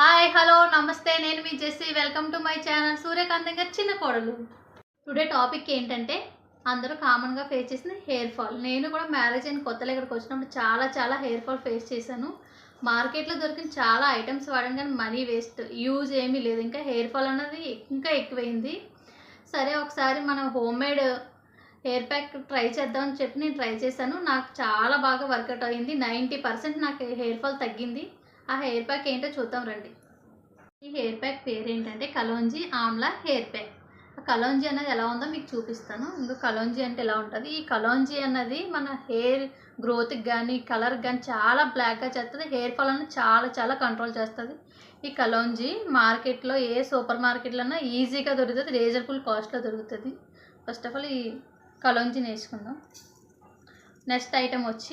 Hi hello నమస్తే నేను మీ Jessie welcome to my channel Suryakantham గారి చిన్న కోడలు. టుడే టాపిక్ ఏంటంటే అందరూ కామన్గా ఫేస్ చేసిన హెయిర్ ఫాల్. నేను కూడా మ్యారేజ్ అయిన కొత్తలో ఇక్కడికి వచ్చినప్పుడు చాలా హెయిర్ ఫాల్ ఫేస్ చేశాను. మార్కెట్లో దొరికిన చాలా ఐటమ్స్ వాడాను కానీ మనీ వేస్ట్, యూజ్ ఏమీ లేదు. ఇంకా హెయిర్ ఫాల్ అన్నది ఇంకా ఎక్కువైంది. సరే ఒకసారి మనం home made hair pack try చేద్దామని చెప్పి నేను ట్రై చేశాను. నాకు చాలా బాగా వర్కౌట్ అయింది. 90% నాకు హెయిర్ ఫాల్ తగ్గింది. ఆ హెయిర్ ప్యాక్ ఏంటో చూద్దాం రండి. ఈ హెయిర్ ప్యాక్ పేరు ఏంటంటే కలోంజీ ఆమ్లా హెయిర్ ప్యాక్. ఆ కలోంజీ అనేది ఎలా ఉందో మీకు చూపిస్తాను. ఇంకా కలోంజీ అంటే ఎలా ఉంటుంది. ఈ కలోంజీ అన్నది మన హెయిర్ గ్రోత్కి కానీ కలర్కి కానీ చాలా బ్లాక్గా చేస్తుంది. హెయిర్ ఫాల్ అనేది చాలా కంట్రోల్ చేస్తుంది. ఈ కలోంజీ మార్కెట్లో ఏ సూపర్ మార్కెట్లోనా ఈజీగా దొరుకుతుంది, రీజనబుల్ కాస్ట్లో దొరుకుతుంది. ఫస్ట్ ఆఫ్ ఆల్ ఈ కలోంజీని వేసుకుందాం. నెక్స్ట్ ఐటమ్ వచ్చి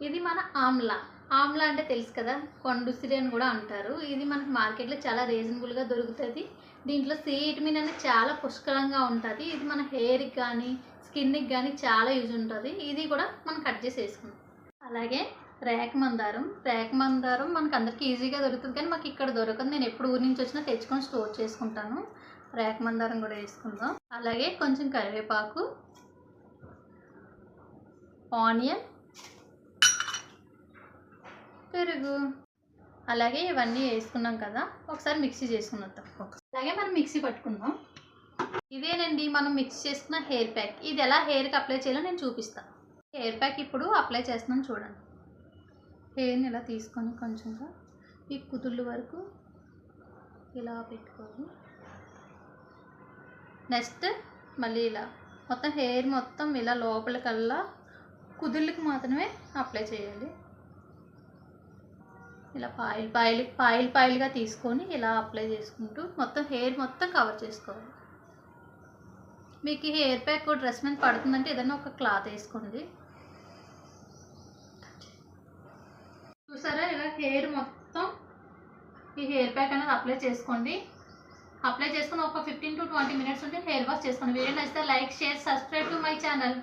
ఇది మన ఆమ్లా. ఆమ్లా అంటే తెలుసు కదా, కొండుసిరి అని కూడా అంటారు. ఇది మనకి మార్కెట్లో చాలా రీజనబుల్గా దొరుకుతుంది. దీంట్లో సి విటమిన్ అనేది చాలా పుష్కలంగా ఉంటుంది. ఇది మన హెయిర్కి కానీ స్కిన్కి కానీ చాలా యూజ్ ఉంటుంది. ఇది కూడా మనం కట్ చేసి వేసుకుందాం. అలాగే రేఖ మందారం మనకు అందరికీ ఈజీగా దొరుకుతుంది కానీ మాకు ఇక్కడ దొరకదు. నేను ఎప్పుడు ఊరి నుంచి వచ్చినా తెచ్చుకొని స్టోర్ చేసుకుంటాను. రేఖ మందారం కూడా వేసుకుందాం. అలాగే కొంచెం కరివేపాకు, ఆనియన్, పెరుగు, అలాగే ఇవన్నీ వేసుకున్నాం కదా, ఒకసారి మిక్సీ చేసుకున్నాం. అలాగే మనం మిక్సీ పట్టుకుందాం. ఇదేనండి మనం మిక్స్ చేసుకున్న హెయిర్ ప్యాక్. ఇది ఎలా హెయిర్కి అప్లై చేయాలో నేను చూపిస్తాను. హెయిర్ ప్యాక్ ఇప్పుడు అప్లై చేస్తున్నాను చూడండి. హెయిర్ని ఇలా తీసుకొని కొంచెంగా ఈ కుదుళ్ళ వరకు ఇలా పెట్టుకోవాలి. నెక్స్ట్ మళ్ళీ ఇలా మొత్తం హెయిర్ మొత్తం ఇలా లోపలికల్లా కుదుళ్ళకి మాత్రమే అప్లై చేయాలి. ఇలా పాయిల్గా తీసుకొని ఇలా అప్లై చేసుకుంటూ మొత్తం హెయిర్ మొత్తం కవర్ చేసుకోవాలి. మీకు ఈ హెయిర్ ప్యాక్ డ్రెస్ మీద పడుతుందంటే ఏదైనా ఒక క్లాత్ వేసుకోండి. చూసారా, ఇలా హెయిర్ మొత్తం ఈ హెయిర్ ప్యాక్ అనేది అప్లై చేసుకోండి. అప్లై చేసుకుని ఒక 15 to 20 minutes ఉంటే హెయిర్ వాష్ చేసుకోండి. వీడియో నచ్చితే like, share, subscribe to my channel.